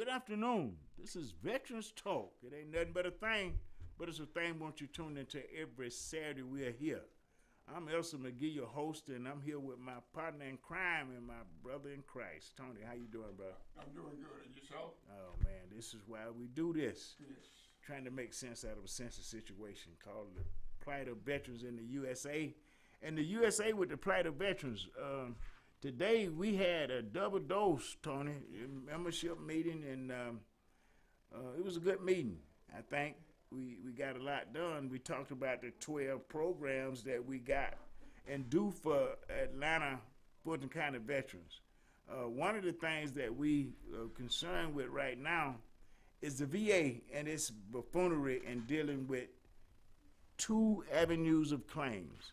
Good afternoon. This is Veterans Talk. It ain't nothing but a thing, but it's a thing once you tune into every Saturday we are here. I'm Elsa McGee, your host, and I'm here with my partner in crime and my brother in Christ. Tony, how you doing, bro? I'm doing good. And yourself? Oh, man, this is why we do this. Yes. Trying to make sense out of a senseless situation called the plight of veterans in the USA. And the USA with the plight of veterans. Today we had a double dose, Tony, membership meeting, and it was a good meeting. I think we got a lot done. We talked about the 12 programs that we got and do for Atlanta, Fulton County veterans. One of the things that we are concerned with right now is the VA and its buffoonery in dealing with two avenues of claims.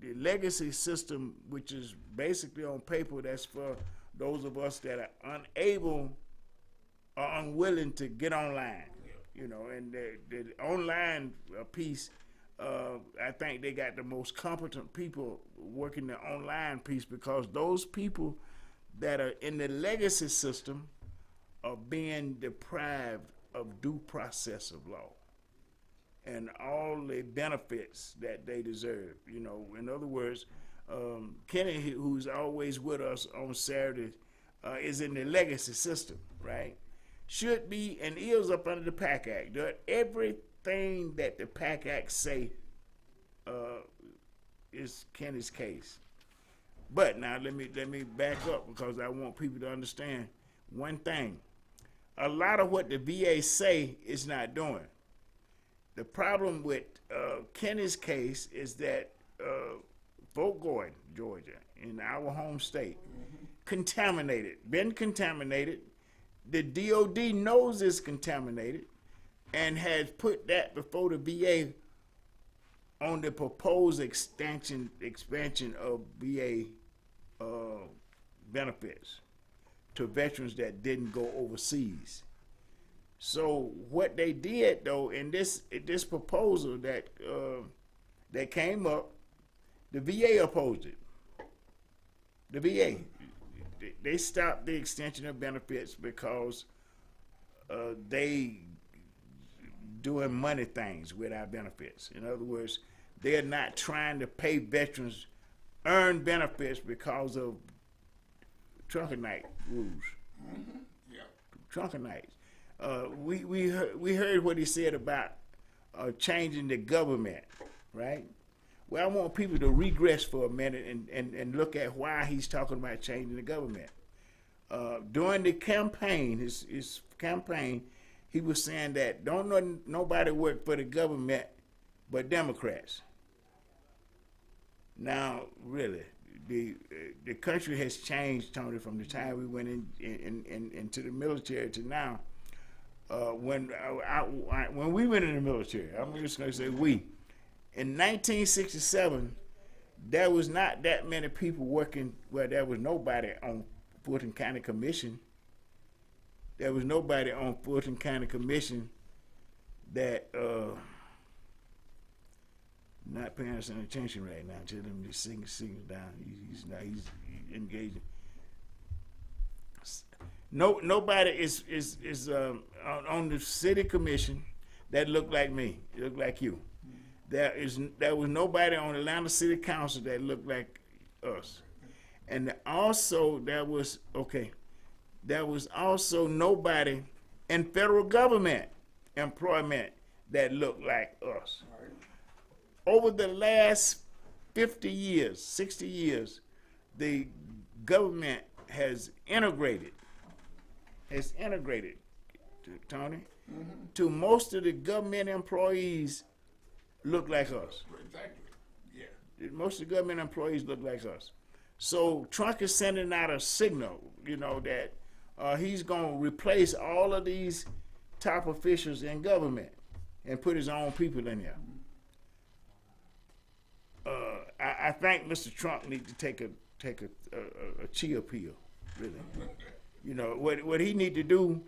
The legacy system, which is basically on paper, that's for those of us that are unable or unwilling to get online, and the online piece, I think they got the most competent people working the online piece, because those people that are in the legacy system are being deprived of due process of law and all the benefits that they deserve. In other words, Kenny, who's always with us on Saturdays, is in the legacy system, right? Should be and is up under the PAC Act. Everything that the PAC Act say is Kenny's case. But now let me back up, because I want people to understand one thing. A lot of what the VA say is not doing. The problem with Kenny's case is that Fort Gordon, Georgia, in our home state, been contaminated. The DOD knows it's contaminated and has put that before the VA on the proposed expansion of VA benefits to veterans that didn't go overseas. So what they did, though, in this proposal that came up, the VA opposed it. The VA, they stopped the extension of benefits because they doing money things with our benefits. In other words, they're not trying to pay veterans earn benefits because of Trunkenite rules. Yeah. Trunkenites. We heard what he said about changing the government, right? Well, I want people to regress for a minute and look at why he's talking about changing the government. During the campaign, his campaign, he was saying that nobody work for the government but Democrats. Now, really, the country has changed, Tony, from the time we went into the military to now. When we went in the military, I'm just going to say we. In 1967, there was not that many people working. Well, there was nobody on Fulton County Commission. There was nobody on Fulton County Commission that not paying us any attention right now. Tell him to sing down. He's engaging. Nobody is on the city commission that looked like me, looked like you. There was nobody on Atlanta City Council that looked like us, and also there was also nobody in federal government employment that looked like us. Over the last 50 years, 60 years, the government has integrated, Tony, to most of the government employees look like us. Exactly. Yeah. Most of the government employees look like us. So Trump is sending out a signal, that he's going to replace all of these top officials in government and put his own people in there. I think Mr. Trump needs to take a chill pill, really. What he need to do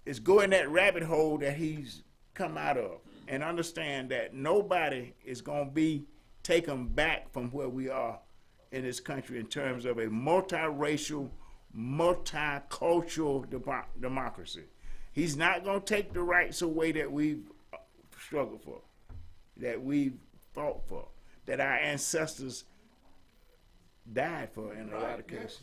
is go in that rabbit hole that he's come out of and understand that nobody is going to be taken back from where we are in this country in terms of a multiracial, multicultural democracy. He's not going to take the rights away that we've struggled for, that we've fought for, that our ancestors died for in a lot of cases,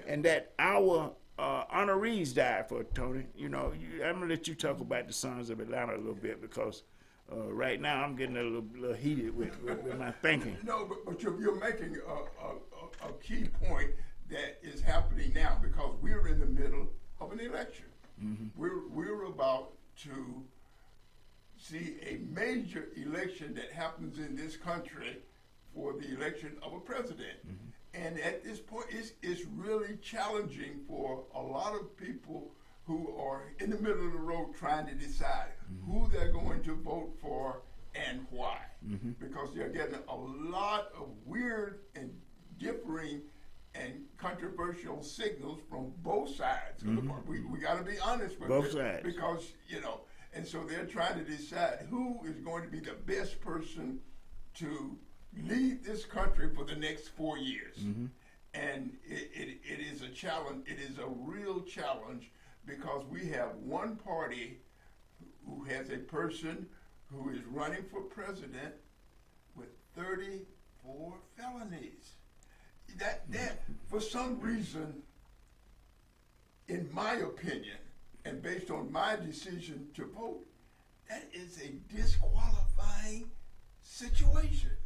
and that our honorees died for, Tony. You know, I'm going to let you talk about the Sons of Atlanta a little bit, because right now I'm getting a little heated with my thinking. No, but you're making a key point that is happening now, because we're in the middle of an election. Mm-hmm. We're about to see a major election that happens in this country for the election of a president. Mm-hmm. And at this point, it's really challenging for a lot of people who are in the middle of the road trying to decide who they're going to vote for and why. Mm-hmm. Because they're getting a lot of weird and differing and controversial signals from both sides. Mm-hmm. We got to be honest with both sides. Because, you know, and so they're trying to decide who is going to be the best person to lead this country for the next 4 years. Mm-hmm. And it is a challenge. It is a real challenge, because we have one party who has a person who is running for president with 34 felonies. That for some reason, in my opinion, and based on my decision to vote, that is a disqualifying situation.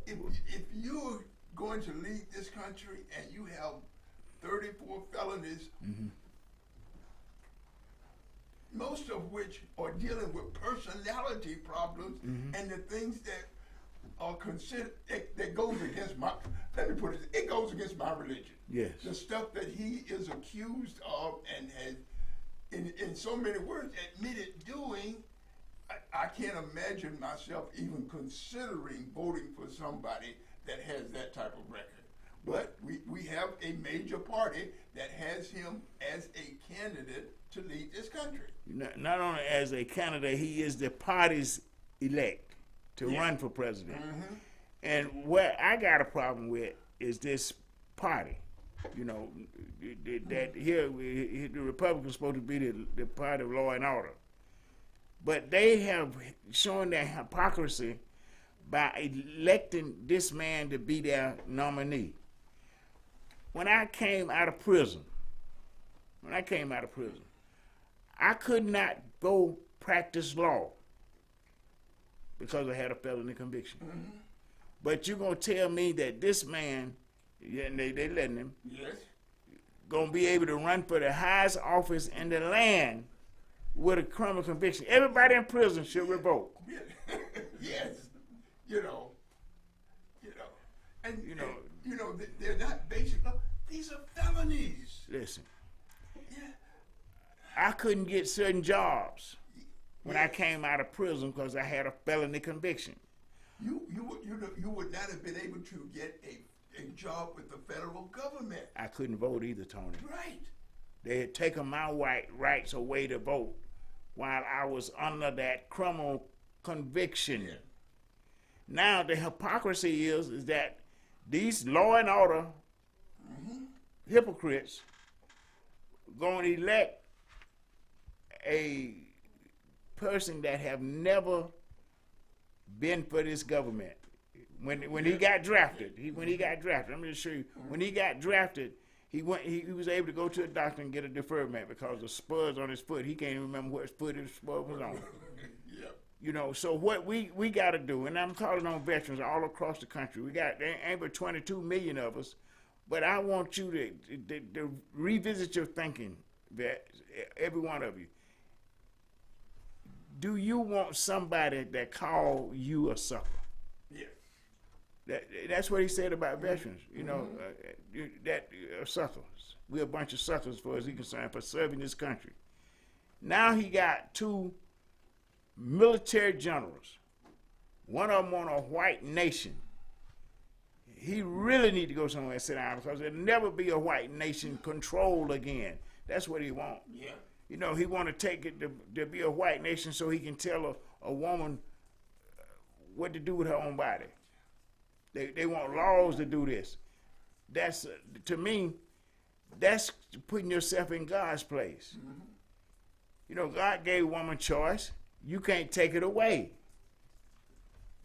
If you're going to lead this country and you have 34 felonies, mm-hmm. most of which are dealing with personality problems, mm-hmm. and the things that are considered, that goes against my, let me put it goes against my religion. Yes. The stuff that he is accused of and has, in so many words, admitted doing, I can't imagine myself even considering voting for somebody that has that type of record. But we have a major party that has him as a candidate to lead this country. Not only as a candidate, he is the party's elect to run for president. Mm-hmm. And what I got a problem with is this party. You know, that here the Republicans supposed to be the party of law and order. But they have shown their hypocrisy by electing this man to be their nominee. When I came out of prison, I could not go practice law because I had a felony conviction. Mm-hmm. But you're going to tell me that this man, and they letting him, yes, going to be able to run for the highest office in the land with a criminal conviction? Everybody in prison should revoke. Yes, and they're not basic law. These are felonies. Listen, I couldn't get certain jobs when I came out of prison because I had a felony conviction. You would not have been able to get a job with the federal government. I couldn't vote either, Tony. Right. They had taken my rights away to vote while I was under that criminal conviction. Yeah. Now the hypocrisy is that these law and order hypocrites going to elect a person that have never been for this government. When he got drafted, I'm going to show you. When he got drafted, he was able to go to a doctor and get a deferment because of spurs on his foot. He can't even remember what foot his spur was on. Yep. You know, so what we got to do, and I'm calling on veterans all across the country. There ain't but 22 million of us, but I want you to revisit your thinking, every one of you. Do you want somebody that call you a sucker? Yes. That's what he said about veterans. You know, that suckers. We're a bunch of suckers, as far as he's concerned, for serving this country. Now he got two military generals. One of them on a white nation. He really need to go somewhere and sit down because there'll never be a white nation control again. That's what he wants. Yeah. You know, he want to take it to be a white nation so he can tell a woman what to do with her own body. They want laws to do this. That's to me, That's putting yourself in God's place. You know, God gave woman choice. You can't take it away.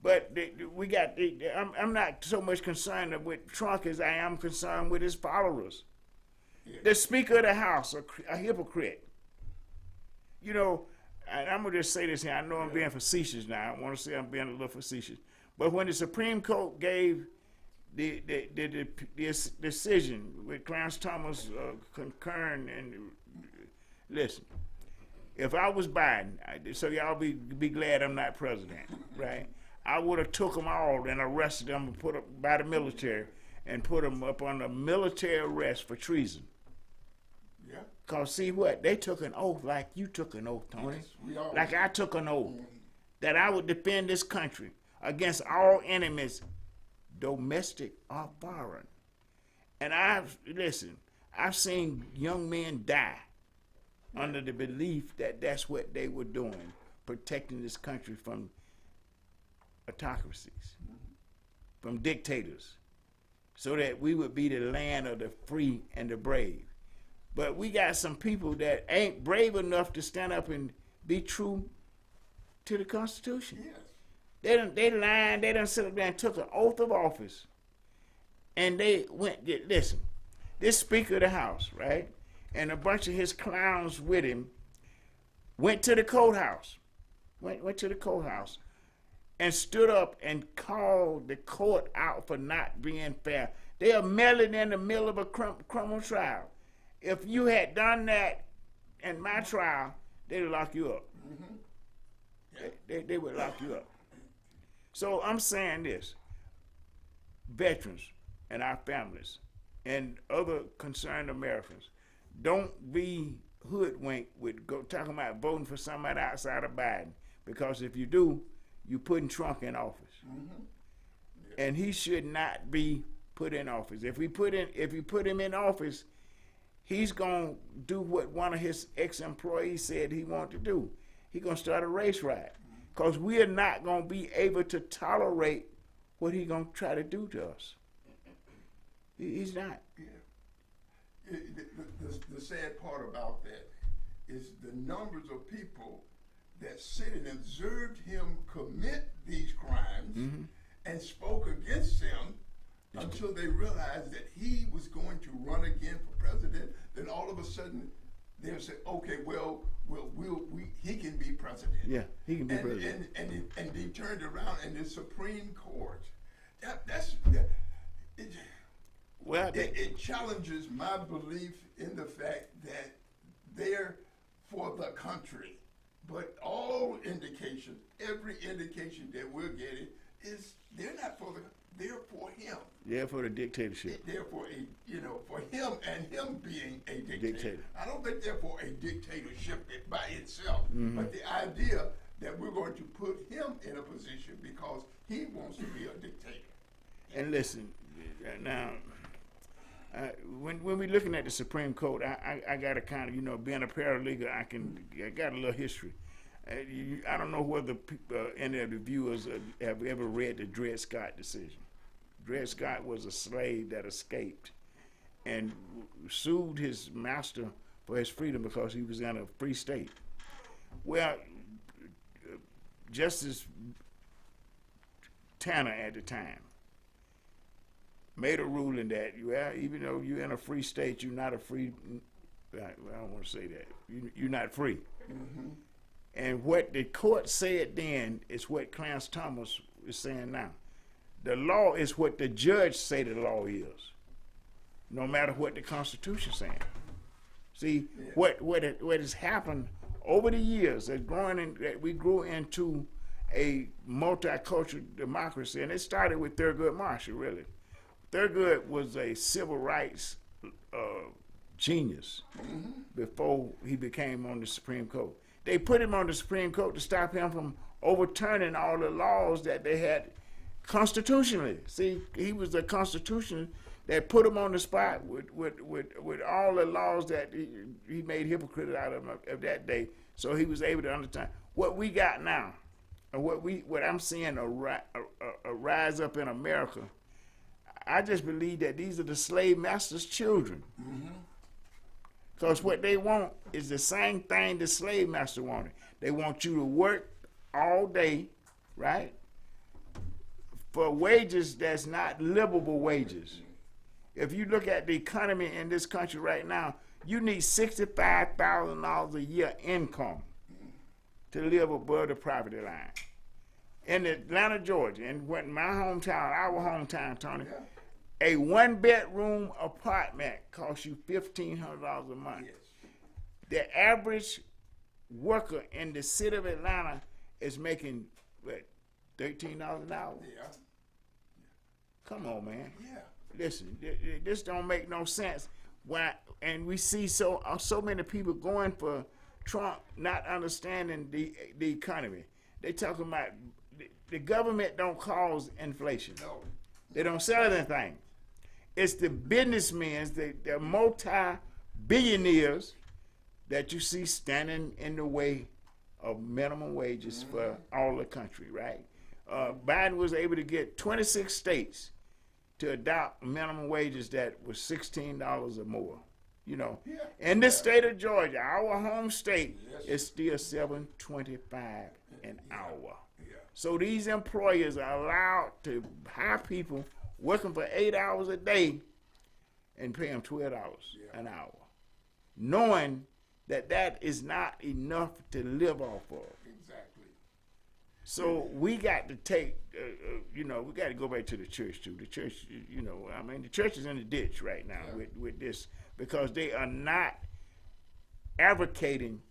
But I'm not so much concerned with Trump as I am concerned with his followers. Yeah. The Speaker of the House, a hypocrite. You know, and I'm going to just say this here. I know I'm being facetious now. I want to say I'm being a little facetious. But when the Supreme Court gave the decision with Clarence Thomas concurring, and listen, if I was Biden, so y'all be glad I'm not president, right? I would have took them all and arrested them and put them by the military and put them up on a military arrest for treason. Yeah. Cause see what? They took an oath like you took an oath, Tony. Yes, like I took an oath that I would defend this country against all enemies, domestic or foreign. And I've seen young men die under the belief that that's what they were doing, protecting this country from autocracies, from dictators, so that we would be the land of the free and the brave. But we got some people that ain't brave enough to stand up and be true to the Constitution. Yes. They lied, they done sit up there and took an oath of office. And they went, listen, this Speaker of the House, right, and a bunch of his clowns with him went to the courthouse, went to the courthouse and stood up and called the court out for not being fair. They are melting in the middle of a criminal trial. If you had done that in my trial, they would lock you up. They would lock you up. So I'm saying this, veterans and our families and other concerned Americans, don't be hoodwinked with talking about voting for somebody outside of Biden, because if you do, you're putting Trump in office. And he should not be put in office. If you put him in office, he's going to do what one of his ex-employees said he wanted to do. He's going to start a race riot, because we are not going to be able to tolerate what he's going to try to do to us. He's not. Yeah. The sad part about that is the numbers of people that sit and observed him commit these crimes and spoke against him until they realized that he was going to run again for president. Then all of a sudden they'll say, okay, well, he can be president. Yeah, he can be president. And they turned around and the Supreme Court, it challenges my belief in the fact that they're for the country. But all indications, every indication that we're getting is they're not for they're for him. They're for the dictatorship. They're for for him and him being a dictator. I don't think they're for a dictatorship by itself, but the idea that we're going to put him in a position because he wants to be a dictator. And listen, now, when we're looking at the Supreme Court, I got to kind of, being a paralegal, I got a little history. I don't know whether any of the viewers have ever read the Dred Scott decision. Dred Scott was a slave that escaped and sued his master for his freedom because he was in a free state. Well, Justice Tanner at the time made a ruling that, even though you're in a free state, you're not a free, I don't want to say that, you're not free. And what the court said then is what Clarence Thomas is saying now. The law is what the judge say the law is, no matter what the Constitution is saying. See, what has happened over the years, that we grew into a multicultural democracy, and it started with Thurgood Marshall, really. Thurgood was a civil rights genius before he became on the Supreme Court. They put him on the Supreme Court to stop him from overturning all the laws that they had constitutionally. See, he was the Constitution that put him on the spot with all the laws that he made hypocrites out of that day. So he was able to understand what we got now, and what I'm seeing a rise up in America. I just believe that these are the slave masters' children. Because what they want is the same thing the slave master wanted. They want you to work all day, right? For wages that's not livable wages. If you look at the economy in this country right now, you need $65,000 a year income to live above the poverty line. In Atlanta, Georgia, and when my hometown, our hometown, Tony, a one-bedroom apartment costs you $1,500 a month. Yes. The average worker in the city of Atlanta is making, what, $13 an hour? Yeah. Come on, man. Yeah. Listen, this don't make no sense. Why? And we see so many people going for Trump, not understanding the economy. They talking about the government don't cause inflation. No. They don't sell anything. It's the businessmen, the multi-billionaires that you see standing in the way of minimum wages for all the country, right? Biden was able to get 26 states to adopt minimum wages that was $16 or more. You know, in the state of Georgia, our home state, is still $7.25 an hour. So these employers are allowed to hire people working for 8 hours a day and pay them $12 an hour, knowing that that is not enough to live off of. Exactly. So we got to take, we got to go back to the church too. The church, the church is in the ditch right now with this, because they are not advocating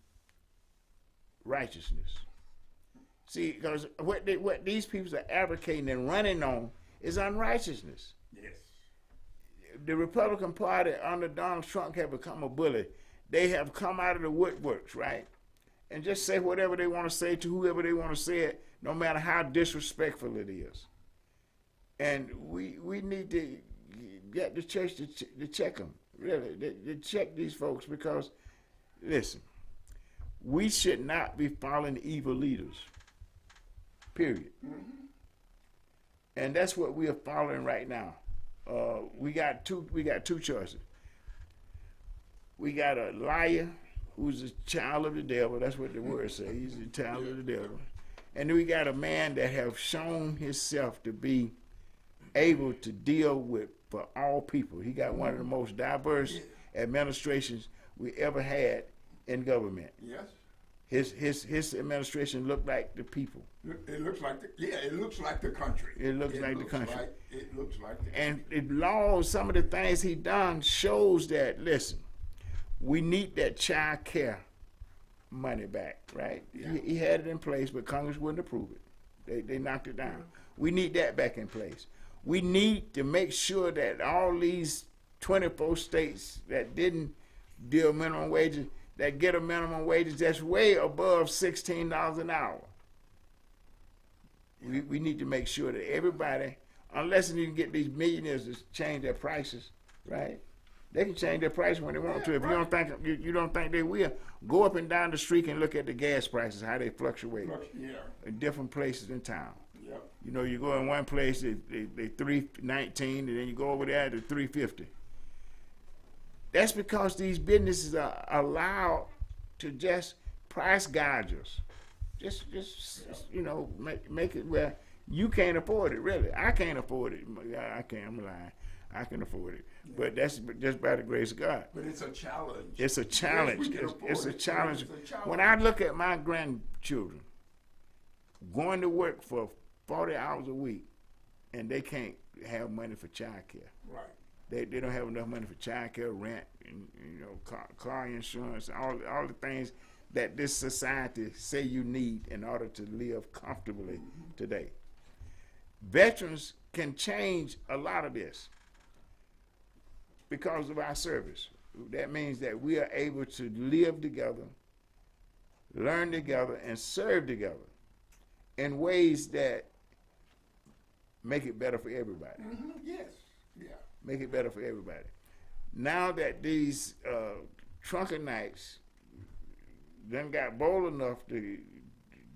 righteousness. See, because what these people are advocating and running on is unrighteousness. Yes. The Republican Party under Donald Trump have become a bully. They have come out of the woodworks, right? And just say whatever they want to say to whoever they want to say it, no matter how disrespectful it is. And we need to get the church to check them, really, to check these folks, because, listen, we should not be following evil leaders, period. And that's what we are following right now. We got two choices. We got a liar who's a child of the devil. That's what the word says. He's a child of the devil. And then we got a man that have shown himself to be able to deal with for all people. He got one of the most diverse administrations we ever had in government. Yes. His administration looked like the people. It looks like it looks like the country. It looks like the country. It looks like the country. And it laws, some of the things he done shows that, listen, we need that child care money back, right? Yeah. He had it in place, but Congress wouldn't approve it. They knocked it down. We need that back in place. We need to make sure that all these 24 states that didn't deal minimum wages, that get a minimum wages that's way above $16 an hour. We need to make sure that everybody, unless you can get these millionaires to change their prices, right? They can change their price when they want to. If you don't think they will, go up and down the street and look at the gas prices, how they fluctuate in different places in town. Yep. You know, you go in one place, they $3.19, and then you go over there to $3.50. That's because these businesses are allowed to just price gouge us. Just make it where you can't afford it, really. I can't afford it. I can't, I'm lying. I can afford it. But that's just by the grace of God. But it's a challenge. It's a challenge. Yes, it's a challenge. It's a challenge. When I look at my grandchildren going to work for 40 hours a week, and they can't have money for child care. Right. They don't have enough money for child care, rent, and car insurance, all the things that this society say you need in order to live comfortably today. Veterans can change a lot of this because of our service. That means that we are able to live together, learn together, and serve together in ways that make it better for everybody. Yes. Yeah. Make it better for everybody. Now that these Trunkenites then got bold enough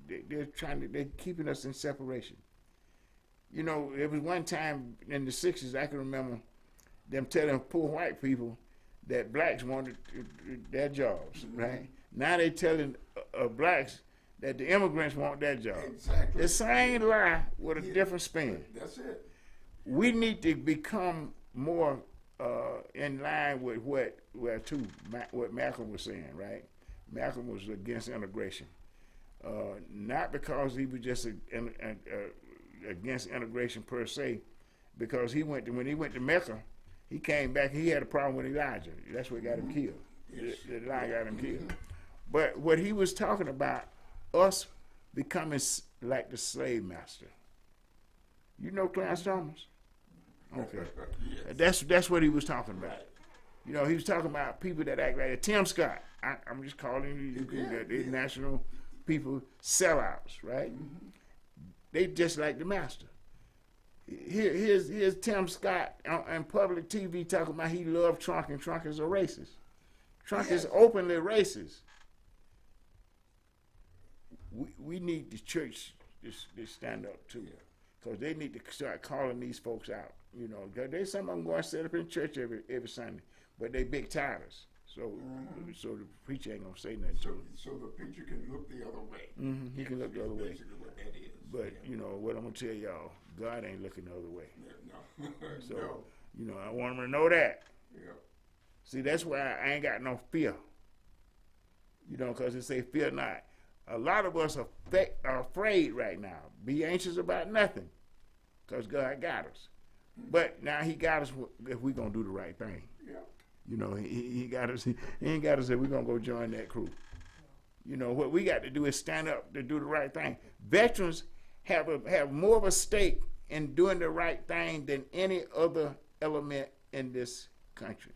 they're keeping us in separation. You know, there was one time in the 60s, I can remember them telling poor white people that blacks wanted their jobs, right? Now they telling blacks that the immigrants want their job. Exactly. The same lie with a different spin. That's it. We need to become more in line with what Malcolm was saying, right? Malcolm was against integration, not because he was just against integration per se, because when he went to Mecca, he came back. He had a problem with Elijah. That's what got him killed. Yes. The lie got him killed. But what he was talking about, us becoming like the slave master. You know Clarence Thomas? Okay. Yes. That's what he was talking about. You know, he was talking about people that act like Tim Scott. I'm just calling the national people sellouts, right? They just like the master. Here's Tim Scott on public TV talking about he loved Trump and Trump is a racist. Trump is openly racist. We need the church to stand up too, because they need to start calling these folks out. You know, there's some of them going to set up in church every Sunday, but they big tithers. So the preacher ain't gonna say nothing to them. So the preacher can look the other way. He can look the other way. Basically what that is. But you know what I'm gonna tell y'all, God ain't looking the other way. No. So No. you know, I want them to know that. Yeah. See, that's why I ain't got no fear. You know, because it say fear not. A lot of us are afraid right now. Be anxious about nothing, because God got us. But now He got us if we gonna do the right thing. Yeah. You know, he got us. He ain't got us if we're gonna go join that crew. You know, what we got to do is stand up to do the right thing. Veterans have more of a stake in doing the right thing than any other element in this country.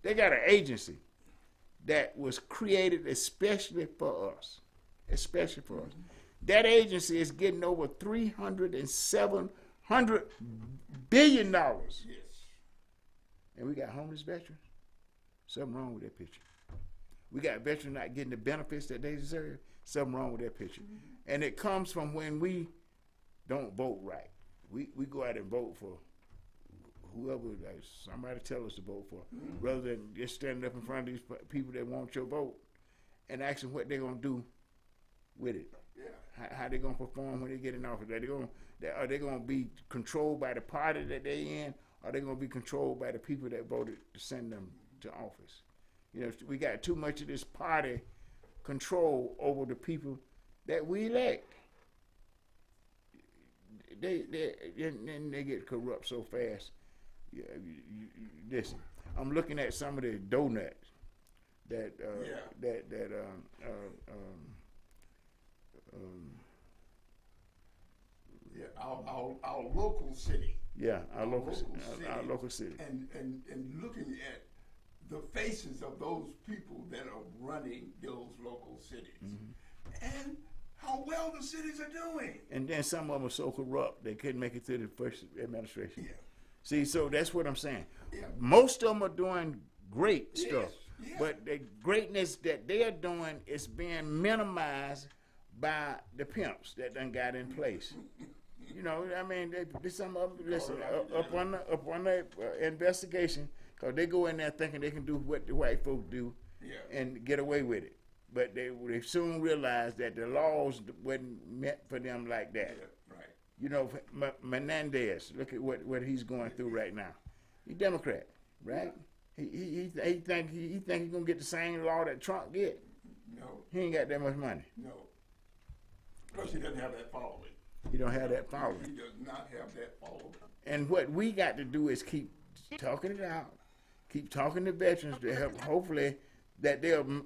They got an agency that was created especially for us. Especially for us. That agency is getting over $307 billion. Yes. And we got homeless veterans. Something wrong with that picture. We got veterans not getting the benefits that they deserve. Something wrong with that picture. And it comes from when we don't vote right. We go out and vote for whoever somebody tell us to vote for, rather than just standing up in front of these people that want your vote and asking what they're going to do with it. Yeah. How they going to perform when they get in office. Are they going to be controlled by the party that they in? Are they going to be controlled by the people that voted to send them to office? You know, we got too much of this party control over the people that we elect. They get corrupt so fast. Listen, I'm looking at some of the donuts that our local city. Yeah, our local city. And looking at the faces of those people that are running those local cities, and how well the cities are doing. And then some of them are so corrupt they couldn't make it through the first administration. Yeah. See, so that's what I'm saying. Yeah. Most of them are doing great stuff, yes. but the greatness that they are doing is being minimized by the pimps that done got in place. You know, I mean, some of them, listen, up on the investigation, because they go in there thinking they can do what the white folks do and get away with it. But they soon realized that the laws wasn't meant for them like that. Yeah, right. You know, Menendez, look at what he's going through right now. He's Democrat, right? He think he's gonna get the same law that Trump get. No. He ain't got that much money. No. Plus, he doesn't have that following. He don't have that following. He does not have that following. And what we got to do is keep talking it out, keep talking to veterans to help. Hopefully, that it'll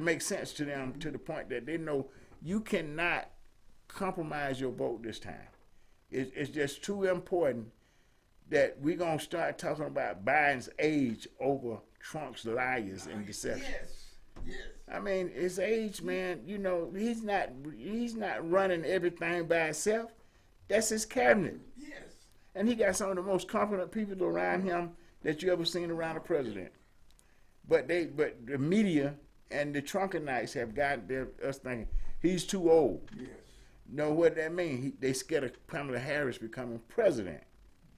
make sense to them to the point that they know you cannot compromise your vote this time. It's just too important that we're gonna start talking about Biden's age over Trump's liars and deception. Yes. I mean, his age, man. You know, he's not running everything by himself. That's his cabinet. Yes. And he got some of the most competent people around him that you ever seen around a president. But the media and the Trumpenites have got us thinking he's too old. Yes. Know what that means? They scared of Kamala Harris becoming president.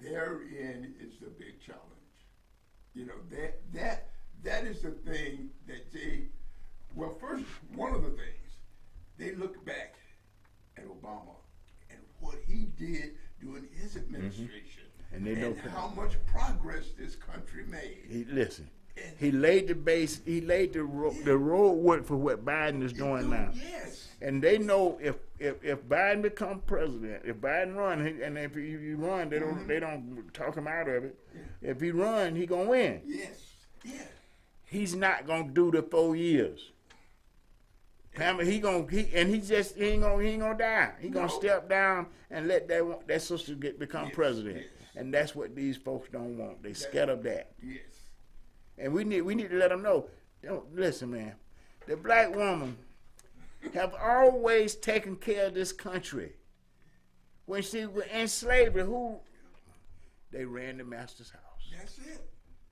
Therein is the big challenge. You know, that is the thing that they, well, first, one of the things, they look back at Obama and what he did during his administration, and they know how much progress this country made. Listen, he laid the base, he laid the road work for what Biden is doing now. Yes. And they know if Biden become president, if Biden run, and if you run, they don't talk him out of it. If he run, he gonna win. Yes. Yeah. He's not gonna do the 4 years. Pamela, he ain't gonna die. He gonna step down and let that sister become president. Yes. And that's what these folks don't want. They scared of that. Yes. And we need to let them know. Listen, man, the black woman have always taken care of this country. When she was in slavery, they ran the master's house. That's it.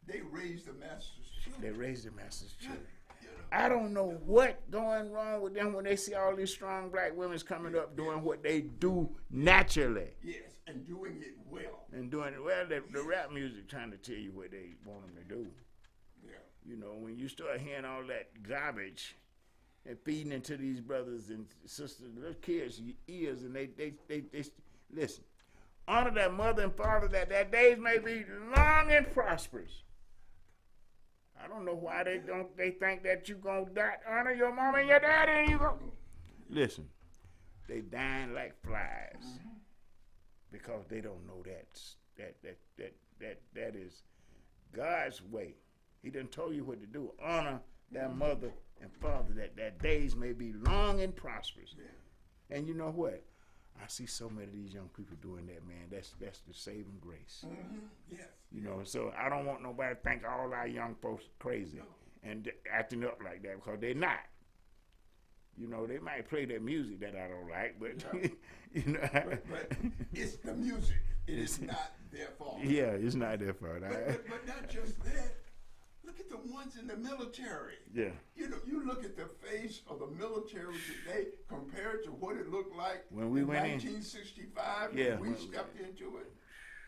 They raised the master's children. They raised the master's children. I don't know what going wrong with them when they see all these strong black women coming up doing what they do naturally. Yes, and doing it well. And doing it well. The rap music trying to tell you what they want them to do. Yeah. You know, when you start hearing all that garbage and feeding into these brothers and sisters, little kids' ears, and they listen. Honor that mother and father that their days may be long and prosperous. I don't know why they think that you gonna die. Honor your mama and your daddy, and you go. Listen, they dying like flies because they don't know that is God's way. He done told you what to do. Honor that mother and father that their days may be long and prosperous. Yeah. And you know what? I see so many of these young people doing that, man. That's the saving grace. Yes. You know, so I don't want nobody to think all our young folks crazy and acting up like that, because they're not. You know, they might play that music that I don't like, but you know. But it's the music. It is not their fault. Yeah, it's not their fault. But not just that. Look at the ones in the military. Yeah. You know, you look at the face of the military today compared to what it looked like when we went 1965. Yeah, when we stepped into it.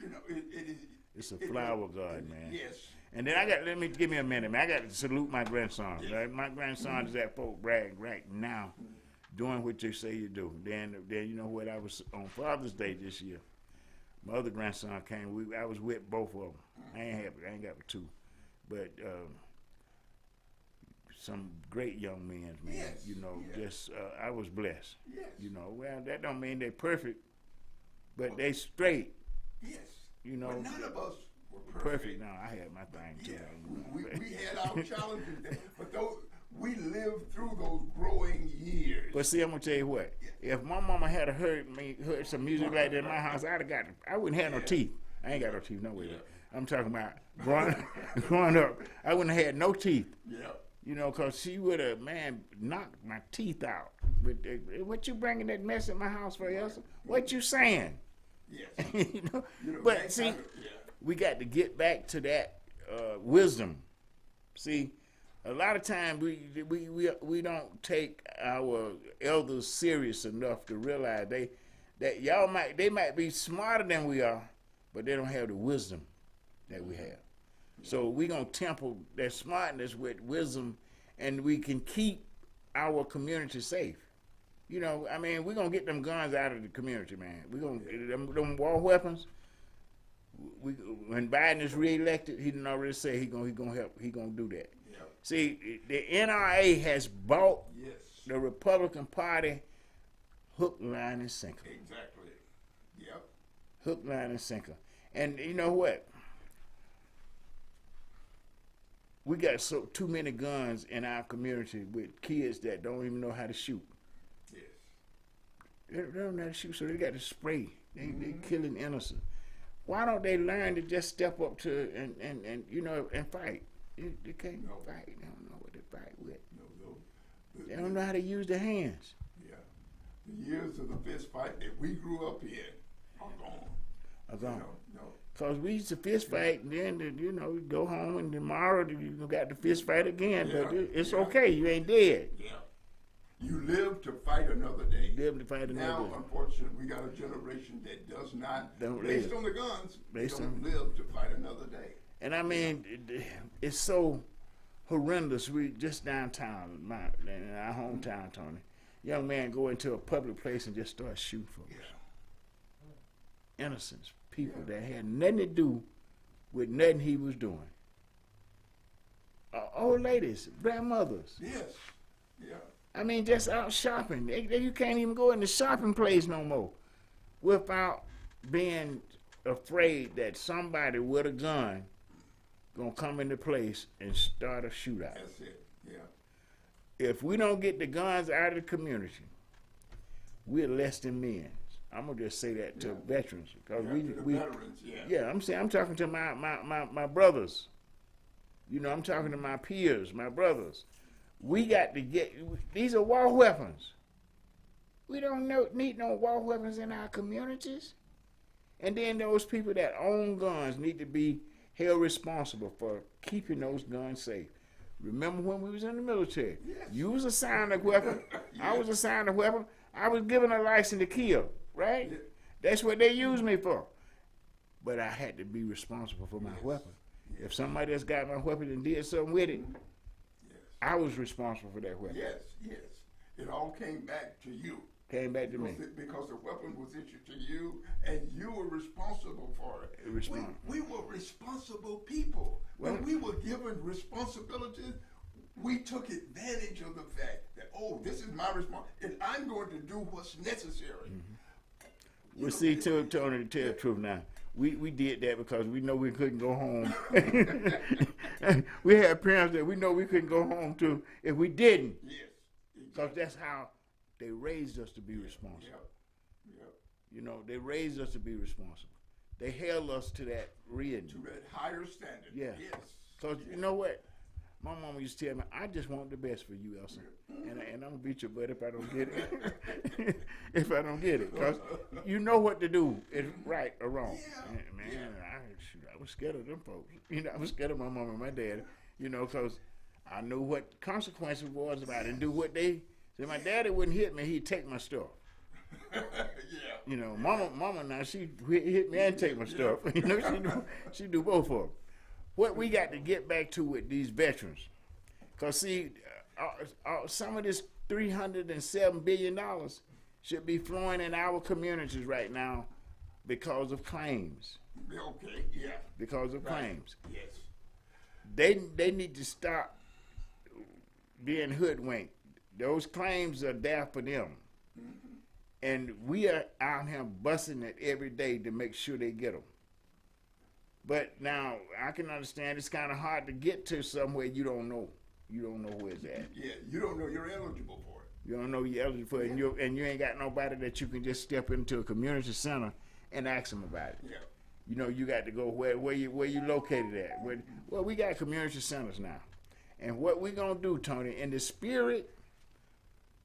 You know, it is. It's a flower garden, man. Yes. And then give me a minute, man. I got to salute my grandson. Yes. Right? My grandson is at Fort Bragg right now, doing what you say you do. Then you know what? I was on Father's Day this year. My other grandson came. I was with both of them. I ain't got two. But some great young men, man. Yes, you know, yes. I was blessed. Yes. You know, well, that don't mean they perfect, but they straight. Yes. You know, but none of us were perfect. No, I had my thing too. Yeah, we had our challenges, but we lived through those growing years. But see, I'm gonna tell you what. If my mama had heard some music like that in my house, I wouldn't have no teeth. I ain't got no teeth, no way. Yeah. I'm talking about growing up. I wouldn't have had no teeth. Yeah. You know, because she would have, man, knocked my teeth out. But what you bringing that mess in my house for, Elsa? What you saying? Yes. you know? But see, we got to get back to that wisdom. See, a lot of times we don't take our elders serious enough to realize they might be smarter than we are, but they don't have the wisdom that we have. So we're going to temper that smartness with wisdom, and we can keep our community safe. You know, I mean, we're going to get them guns out of the community, man. We're going to them war weapons. When Biden is reelected, he didn't already say he gonna help. He gonna do that. Yep. See, the NRA has bought the Republican Party hook, line, and sinker. Exactly. Yep. Hook, line, and sinker. And you know what? We got too many guns in our community with kids that don't even know how to shoot. Yes. They don't know how to shoot, so they got to spray. They killing innocent. Why don't they learn to just step up to and you know, and fight? They can't fight. They don't know what to fight with. They don't know how to use their hands. Yeah. The years of the fist fight that we grew up in are gone. Are gone. Because we used to fist fight, and then, you know, you go home, and tomorrow you got to fist fight again. Yeah, but it's okay. You ain't dead. Yeah. You live to fight another day. Live to fight another day. Now, unfortunately, we got a generation that does not, based on the guns, don't live to fight another day. And I mean, it's so horrendous. We just downtown, in our hometown, Tony. Young man go into a public place and just start shooting folks. Yeah. Innocents, people that had nothing to do with nothing he was doing. Old ladies, grandmothers. Yes. Yeah. I mean, just out shopping. You can't even go in the shopping place no more without being afraid that somebody with a gun gonna come into place and start a shootout. That's it. Yeah. If we don't get the guns out of the community, we're less than men. I'm gonna just say that to veterans because we veterans. Yeah, I'm talking to my brothers. You know, I'm talking to my peers, my brothers. We got to get, these are war weapons. We don't need no war weapons in our communities. And then those people that own guns need to be held responsible for keeping those guns safe. Remember when we was in the military? Yes. You was assigned a weapon. Yes. I was assigned a weapon. I was given a license to kill, right? Yes. That's what they used me for. But I had to be responsible for my weapon. Yes. If somebody else got my weapon and did something with it, I was responsible for that weapon. Yes, yes. It all came back to you. Came back to me. Because the weapon was issued to you, and you were responsible for it. We were responsible people. Well, when we were given responsibilities, we took advantage of the fact that, oh, this is my responsibility, and I'm going to do what's necessary. Mm-hmm. Well, see, Tony, to tell the truth now, we did that because we know we couldn't go home. We had parents that we know we couldn't go home to if we didn't. Yes. Because that's how they raised us to be responsible. Yep. You know, they raised us to be responsible. They held us to that reading. To that higher standard. Yeah. Yes. Because you know what? My mama used to tell me, I just want the best for you, Elsa. And I'm going to beat your butt if I don't get it. If I don't get it. Because you know what to do. It's right or wrong. Yeah. Man, I was scared of them folks. You know, I was scared of my mom and my dad, you know, because I knew what consequences was about it and do what they said. My daddy wouldn't hit me. He'd take my stuff. Yeah. You know, mama now, she hit me and take my stuff. You know, she do both of them. What we got to get back to with these veterans, because see, some of this $307 billion should be flowing in our communities right now because of claims. Okay, yeah. Because of claims. Yes. They need to stop being hoodwinked. Those claims are there for them. Mm-hmm. And we are out here busting it every day to make sure they get them. But now I can understand it's kind of hard to get to somewhere you don't know. You don't know where it's at. Yeah, you don't know you're eligible for it. You don't know you're eligible for it, and you ain't got nobody that you can just step into a community center and ask them about it. Yeah. You know, you got to go where you located at. Well, we got community centers now, and what we gonna do, Tony, in the spirit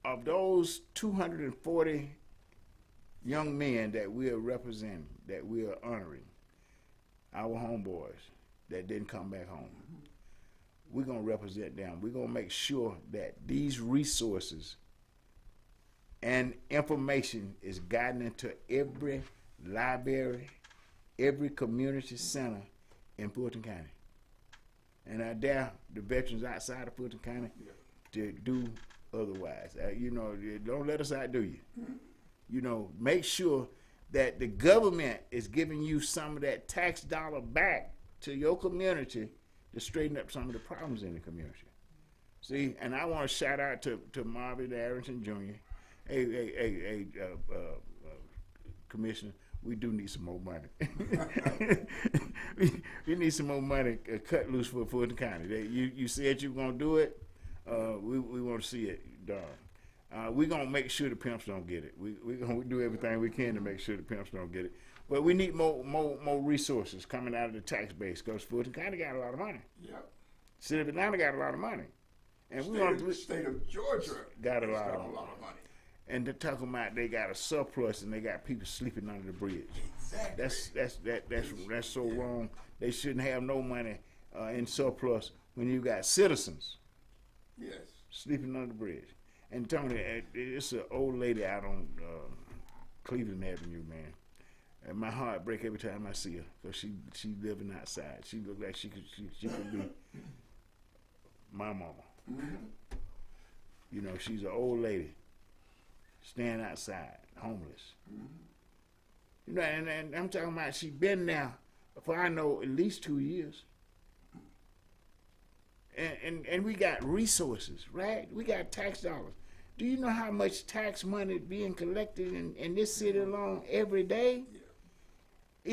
of those 240 young men that we are representing, that we are honoring. Our homeboys that didn't come back home. We're going to represent them. We're going to make sure that these resources and information is gotten into every library, every community center in Fulton County. And I dare the veterans outside of Fulton County to do otherwise. You know, don't let us outdo you. You know, make sure that the government is giving you some of that tax dollar back to your community to straighten up some of the problems in the community. See, and I want to shout out to Marvin Arrington Jr. Hey, Commissioner, we do need some more money. we need some more money cut loose for Fulton County. You said you were going to do it. We want to see it done. We're going to make sure the pimps don't get it. We're going to do everything we can to make sure the pimps don't get it. But we need more resources coming out of the tax base because Fulton County got a lot of money. Yep. City of Atlanta got a lot of money. And the state of Georgia got a lot of money. And they're talking about they got a surplus and they got people sleeping under the bridge. Exactly. That's so wrong. They shouldn't have no money in surplus when you got citizens sleeping under the bridge. And Tony, it's an old lady out on Cleveland Avenue, man. And my heart break every time I see her because she living outside. She look like she could be my mama. You know, she's an old lady, standing outside, homeless. You know, and I'm talking about she been there for, I know, at least 2 years. And we got resources, right? We got tax dollars. Do you know how much tax money being collected in this city alone every day? Yeah.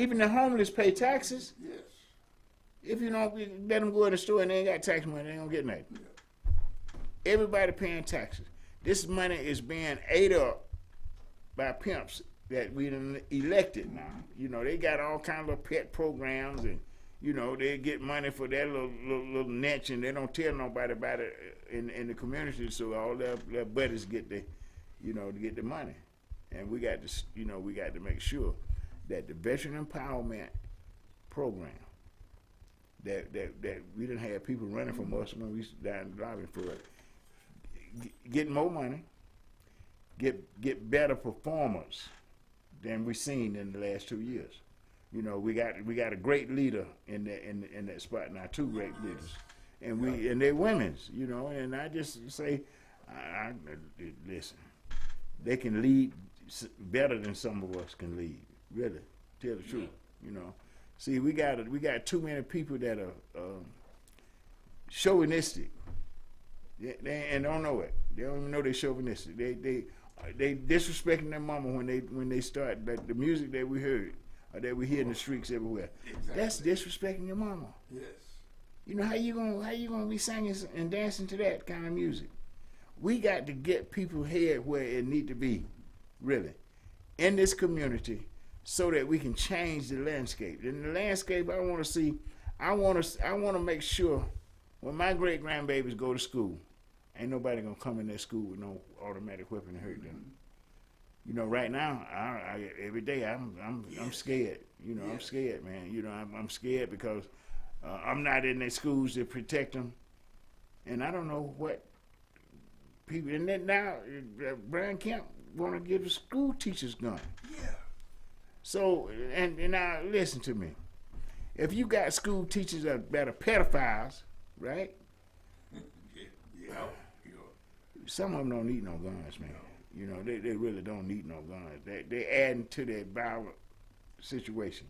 Even the homeless pay taxes. Yes. If you don't let them go in the store and they ain't got tax money, they ain't gonna get nothing. Yeah. Everybody paying taxes. This money is being ate up by pimps that we done elected now. You know, they got all kind of pet programs, and you know, they get money for their little niche, and they don't tell nobody about it in the community, so all their buddies get the, you know, to get the money. And we got to, you know, we got to make sure that the veteran empowerment program, that we didn't have people running from us when we down driving for it, get more money, get better performers than we've seen in the last 2 years. You know, we got a great leader in that spot now, 2 great leaders, and they're women's. You know, and I just say, listen, they can lead better than some of us can lead. Really, tell the truth. You know, see, we got too many people that are chauvinistic, and don't know it. They don't even know they're chauvinistic. They disrespecting their mama when they start the music that we heard. That we hear in the streets everywhere. Exactly. That's disrespecting your mama. Yes. You know, how you gonna be singing and dancing to that kind of music? We got to get people's head where it need to be, really, in this community, so that we can change the landscape. And the landscape I want to see, I want to make sure when my great grandbabies go to school, ain't nobody gonna come in that school with no automatic weapon to hurt them. You know, right now, I every day I'm scared. You know, I'm scared, man. You know, I'm scared because I'm not in their schools to protect them, and I don't know what people. And then now, Brian Kemp want to give the school teachers gun. Yeah. So, and now listen to me. If you got school teachers that are pedophiles, right? Yeah. Some of them don't need no guns, man. You know, they really don't need no guns. They adding to that violent situation,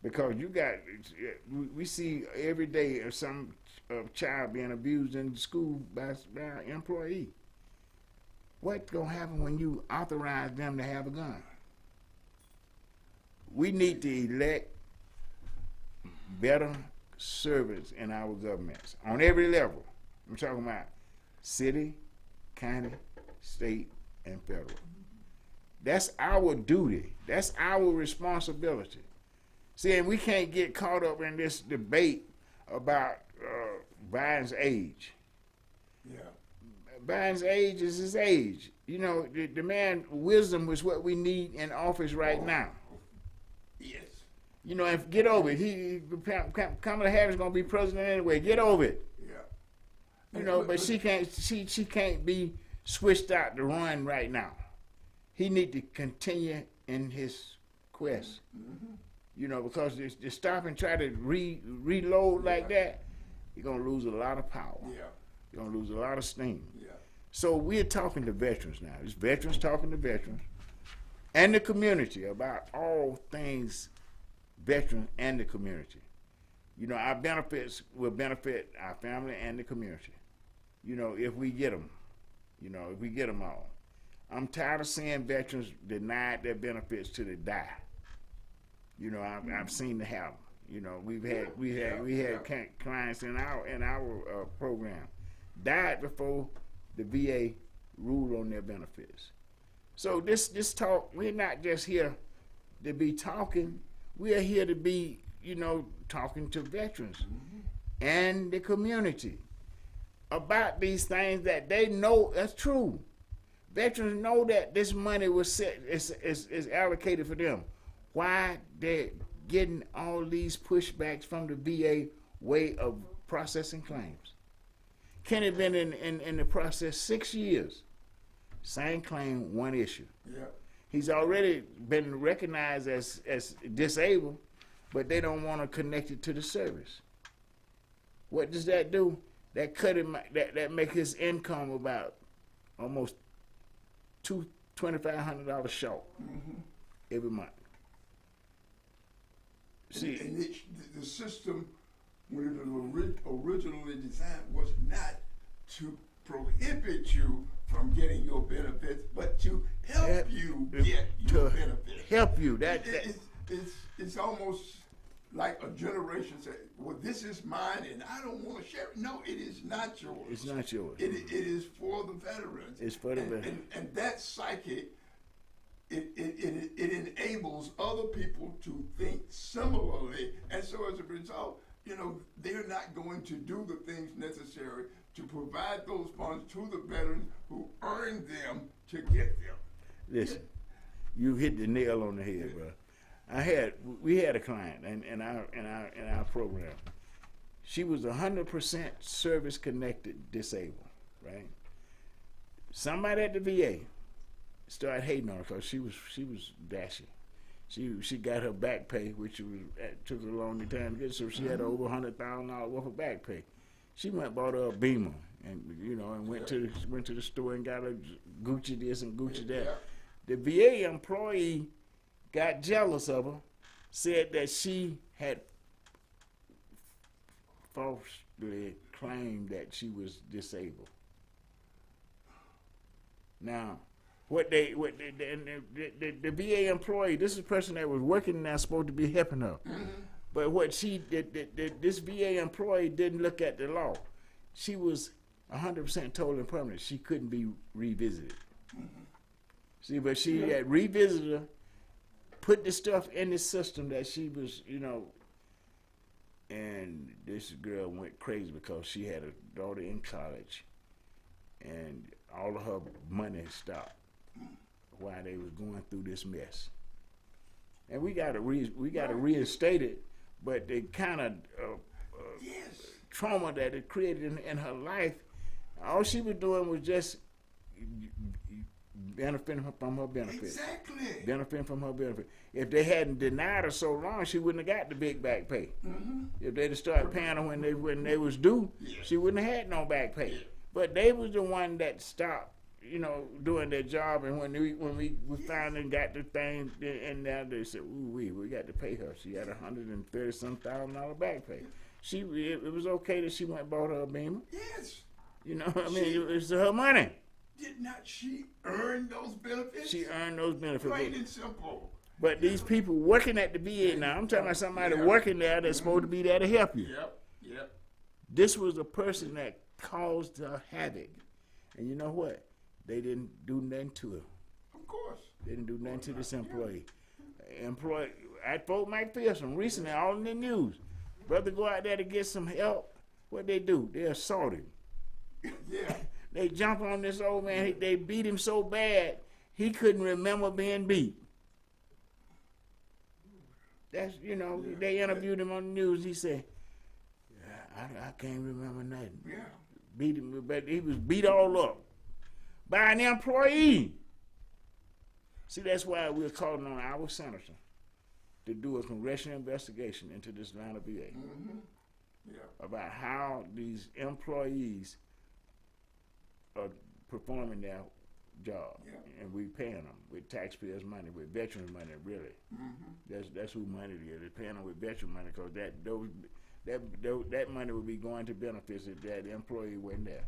because you got, we see every day of some child being abused in school by an employee. What's gonna happen when you authorize them to have a gun? We need to elect better servants in our governments on every level. I'm talking about city, county, state, and federal. That's our duty. That's our responsibility. See, and we can't get caught up in this debate about Biden's age. Yeah. Biden's age is his age. You know, the man, wisdom was what we need in office right now. Yes. You know, and get over it. Kamala Harris is gonna be president anyway. Get over it. Yeah. You know, but she can't be switched out to run right now. He need to continue in his quest. Mm-hmm. You know, because to stop and try to reload like that, you're gonna lose a lot of power. Yeah. You're gonna lose a lot of steam. Yeah. So we're talking to veterans now. It's veterans talking to veterans and the community about all things veterans and the community. You know, our benefits will benefit our family and the community. You know, if we get them. You know, if we get them all. I'm tired of seeing veterans denied their benefits till they die. You know, I've seen the happen. You know, we had clients in our program died before the VA ruled on their benefits. So this talk, we're not just here to be talking. We are here to be, you know, talking to veterans and the community about these things that they know that's true. Veterans know that this money was set is allocated for them. Why they're getting all these pushbacks from the VA way of processing claims? Kenny been in the process 6 years. Same claim, one issue. Yeah. He's already been recognized as disabled, but they don't want to connect it to the service. What does that do? that cut him, that make his income about almost $2,500 short every month. See, and the system, when it was originally designed, was not to prohibit you from getting your benefits, but to help you get your benefits. Help you. It's almost like a generation said, well, this is mine and I don't want to share it. No, it is not yours. It's not yours. It is for the veterans. It's for the veterans. And that psyche, it enables other people to think similarly. And so as a result, you know, they're not going to do the things necessary to provide those funds to the veterans who earned them to get them. Listen, you hit the nail on the head, bro. We had a client in our program. She was 100% service connected disabled, right? Somebody at the VA started hating on her because she was dashy. She got her back pay, which took a long time to get, so she had over $100,000 worth of back pay. She went and bought her a Beamer, and went to the store and got a Gucci this and Gucci that. The VA employee got jealous of her, said that she had falsely claimed that she was disabled. Now, the VA employee, this is a person that was working now, supposed to be helping her. But what this VA employee didn't look at the law. She was 100% total and permanent. She couldn't be revisited. See, but she had revisited her, put the stuff in the system that she was, and this girl went crazy because she had a daughter in college, and all of her money stopped while they was going through this mess. And we got to reinstate it, but the kind of trauma that it created in her life, all she was doing was just benefiting from her benefits. Exactly. Benefiting from her benefit. If they hadn't denied her so long, she wouldn't have got the big back pay. If they'd have started paying her when they was due, she wouldn't have had no back pay. But they was the one that stopped, doing their job. And when we finally got the thing, and now they said, "Ooh, we got to pay her." She had $130,000 back pay. It was okay that she went and bought her a Beamer. Yes. It was her money. Did not she earn those benefits? She earned those benefits. Plain and simple. But these people working at the VA now, I'm talking about somebody working there that's supposed to be there to help you. Yep. This was a person that caused her havoc. And you know what? They didn't do nothing to her. Of course. They didn't do nothing to this employee. At Fort McPherson, recently, all in the news, brother go out there to get some help. What they do? They assault him. Yeah. They jump on this old man. They beat him so bad, he couldn't remember being beat. That's, they interviewed him on the news. He said, I can't remember nothing. Yeah. Beat him, but he was beat all up by an employee. See, that's why we're calling on our senator to do a congressional investigation into this line of VA about how these employees are performing their job, and we paying them with taxpayers' money, with veterans' money, really. That's who money it is. They're paying them with veteran money because that money would be going to benefits if that employee wasn't there.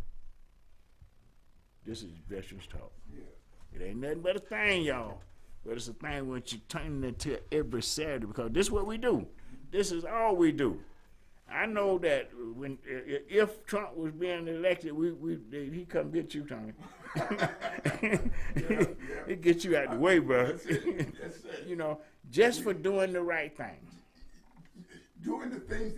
This is Veterans Talk. It ain't nothing but a thing, y'all. But it's a thing when you turn it into every Saturday, because this is what we do. This is all we do. I know that if Trump was being elected, he come get you, Tony. He get you out the way, bro. That's it. Just for doing the right things. Doing the things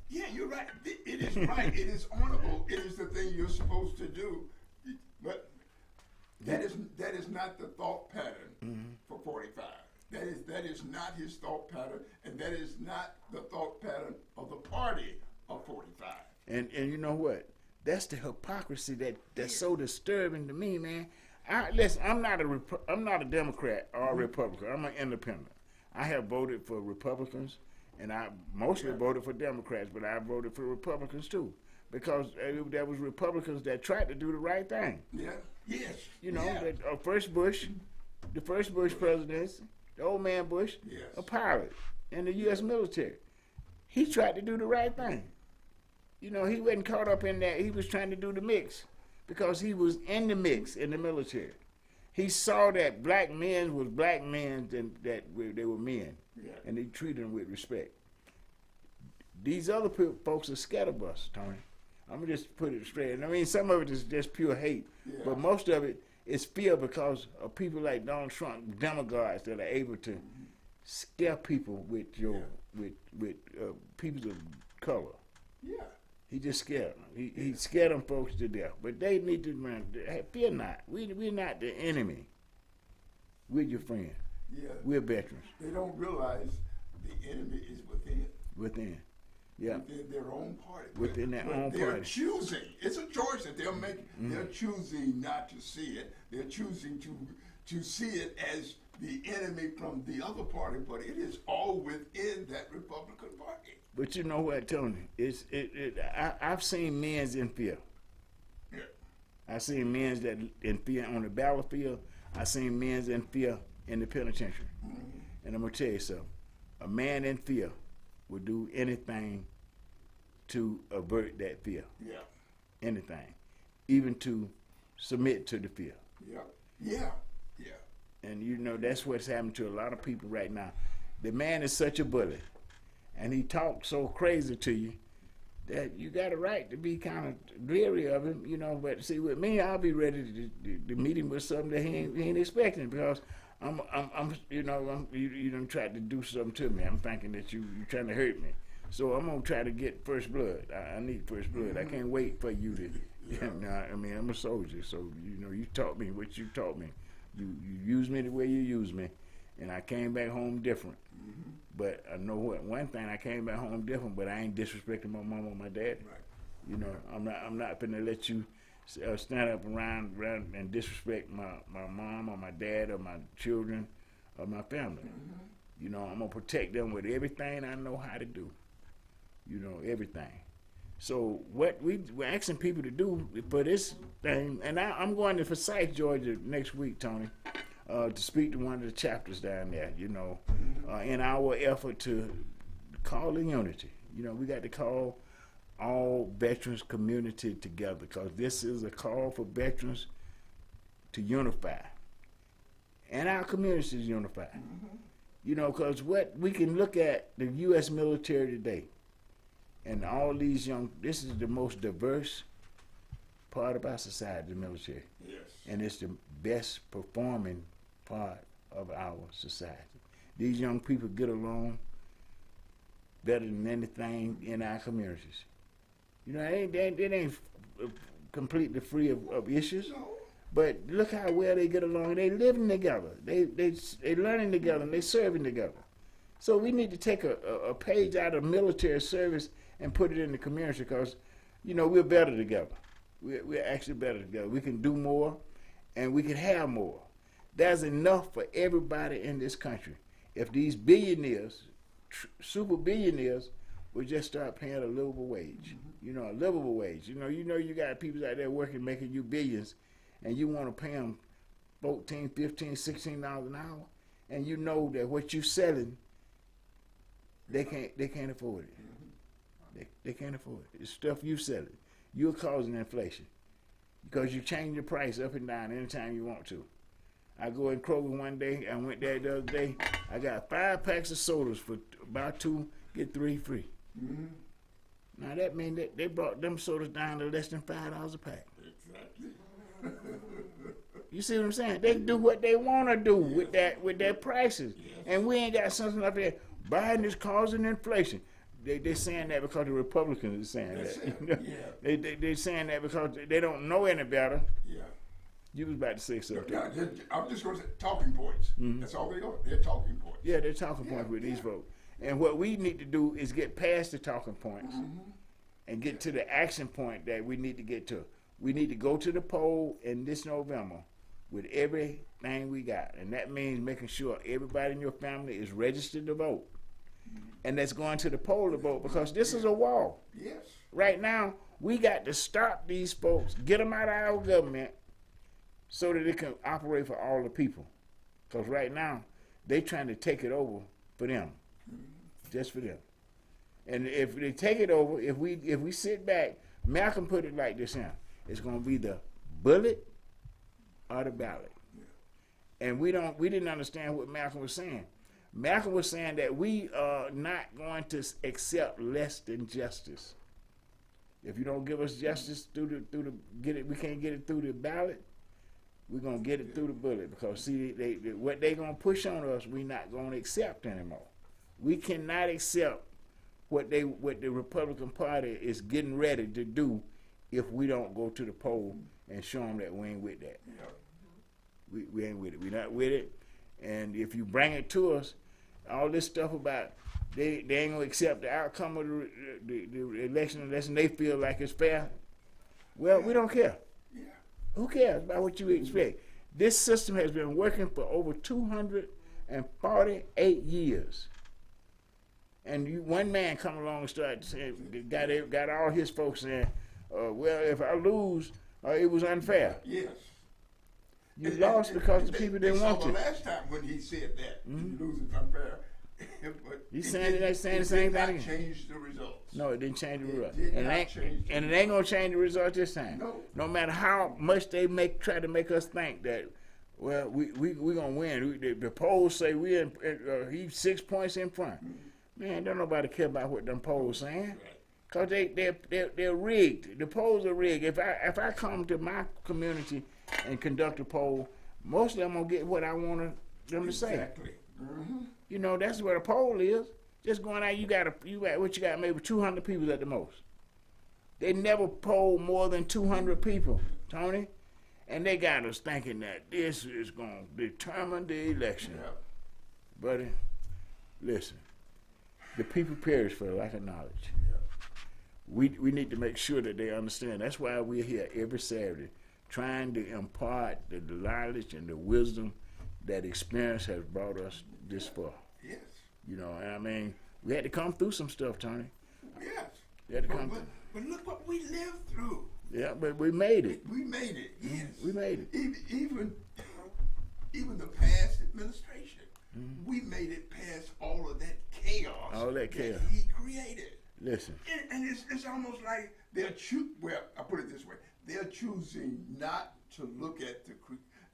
yeah, you're right. It is right. It is honorable. It is the thing you're supposed to do. But that is not the thought pattern for 45. That is not his thought pattern, and that is not the thought pattern of the party of 45. And you know what? That's the hypocrisy that's so disturbing to me, man. Listen, I'm not a Democrat or a Republican. I'm an independent. I have voted for Republicans, and I mostly voted for Democrats, but I voted for Republicans too. because there was Republicans that tried to do the right thing. Yeah. Yes. You know, Yeah. the first Bush presidency, the old man Bush, Yes. a pilot in the U.S. military. He tried to do the right thing. You know, he wasn't caught up in that. He was trying to do the mix because he was in the mix in the military. He saw that black men was black men and that they were men, and he treated them with respect. These other folks are scatterbusts, Tony. I'm gonna just put it straight. And I mean, some of it is just pure hate, but most of it is fear because of people like Donald Trump, demagogues that are able to scare people with people of color. Yeah. He just scared them. He scared them folks to death. But they need to run. Hey, fear not. We're not the enemy. We're your friend. Yeah. We're veterans. They don't realize the enemy is within. Within. Yeah. Within their own party. Within their own they're party. choosing. It's a choice that they're making. They're choosing not to see it. They're choosing to see it as the enemy from the other party, but it is all within that Republican Party. But you know what, Tony? I've seen men's in fear. Yeah. I've seen men's that in fear on the battlefield. I've seen men's in fear in the penitentiary. And I'm gonna tell you something. A man in fear will do anything to avert that fear. Yeah. Anything, even to submit to the fear. Yeah. Yeah. Yeah. And you know that's what's happening to a lot of people right now. The man is such a bully, and he talks so crazy to you that you got a right to be kind of leery of him, you know. But see, with me, I'll be ready to meet him with something that he ain't expecting because you done tried to do something to me. I'm thinking that you're trying to hurt me. So I'm gonna try to get first blood. I need first blood. I can't wait for you to. I mean, I'm a soldier, so you know you taught me what you taught me. You used me the way you used me, and I came back home different. But I know what one thing, I came back home different, but I ain't disrespecting my mom or my dad. Right. You know, I'm not finna let you stand up around and disrespect my mom or my dad or my children or my family. You know, I'm gonna protect them with everything I know how to do. You know, everything. So what we're asking people to do for this thing, and I'm going to Forsyth, Georgia next week, Tony, to speak to one of the chapters down there, you know, in our effort to call in unity. You know, we got to call all veterans community together because this is a call for veterans to unify. And our community is unified. You know, because what we can look at the U.S. military today, and all these this is the most diverse part of our society, the military. Yes. And it's the best performing part of our society. These young people get along better than anything in our communities. You know, it ain't completely free of issues, No. but look how well they get along. They living together. They learning together and they serving together. So we need to take a page out of military service and put it in the community because, you know, we're better together. We're actually better together. We can do more and we can have more. There's enough for everybody in this country. If these billionaires, super billionaires, would just start paying a livable wage. You know, a livable wage. You know, you got people out there working, making you billions, and you want to pay them $14, $15, $16 an hour, and you know that what you're selling, they can't afford it. They can't afford it. It's stuff you selling. You're causing inflation because you change your price up and down anytime you want to. I go in Kroger one day. I went there the other day. I got 5 packs of sodas for about 2, get 3 free. Now that means that they brought them sodas down to less than $5 a pack. Exactly. You see what I'm saying? They do what they want to do with their prices, and we ain't got something up there. Biden is causing inflation. They're saying that because the Republicans are saying that. You know? They're saying that because they don't know any better. Yeah. You was about to say something. I'm just going to say talking points. That's all they are. They're talking points. Yeah, they're talking points with these folks. And what we need to do is get past the talking points and get to the action point that we need to get to. We need to go to the poll in this November with everything we got. And that means making sure everybody in your family is registered to vote. And that's going to the poll to vote because this is a war. Yes. Right now, We got to stop these folks, get them out of our government so that it can operate for all the people. Because right now, they trying to take it over for them, just for them. And if they take it over, if we sit back, Malcolm put it like this here, it's going to be the bullet or the ballot. And we didn't understand what Malcolm was saying. Malcolm was saying that we are not going to accept less than justice. If you don't give us justice we can't get it through the ballot. We're gonna get it through the bullet, because see, what they gonna push on us, we not gonna accept anymore. We cannot accept what the Republican Party is getting ready to do if we don't go to the poll and show them that we ain't with that. We ain't with it. We're not with it. And if you bring it to us, all this stuff about they ain't gonna accept the outcome of the election unless they feel like it's fair. Well, we don't care. Who cares about what you expect? This system has been working for over 248 years. And one man come along and start saying, got all his folks saying, well, if I lose, it was unfair. Yes. You lost because the people didn't want you. The last time when he said that, you lose is unfair. He's saying the same thing again. It changed the results. No, it didn't change the results. It ain't gonna change the results this time. No. No matter how much they try to make us think that, well, we gonna win. The polls say he's 6 points in front. Man, don't nobody care about what them polls saying, cause they're rigged. The polls are rigged. If I come to my community and conduct a poll, most of them gonna get what I want them to say. Exactly. You know, that's what a poll is. Just going out, you got maybe 200 people at the most. They never poll more than 200 people, Tony. And they got us thinking that this is going to determine the election. Yeah. Buddy, listen, the people perish for the lack of knowledge. Yeah. We need to make sure that they understand. That's why we're here every Saturday, trying to impart the knowledge and the wisdom that experience has brought us this far. Yes. You know, and I mean, we had to come through some stuff, Tony. Yes. We had to come through. But look what we lived through. Yeah, but we made it. We made it. Yes. We made it. Even the past administration, we made it past all of that chaos. All that chaos he created. Listen. And it's almost like well, I put it this way: they're choosing not to look at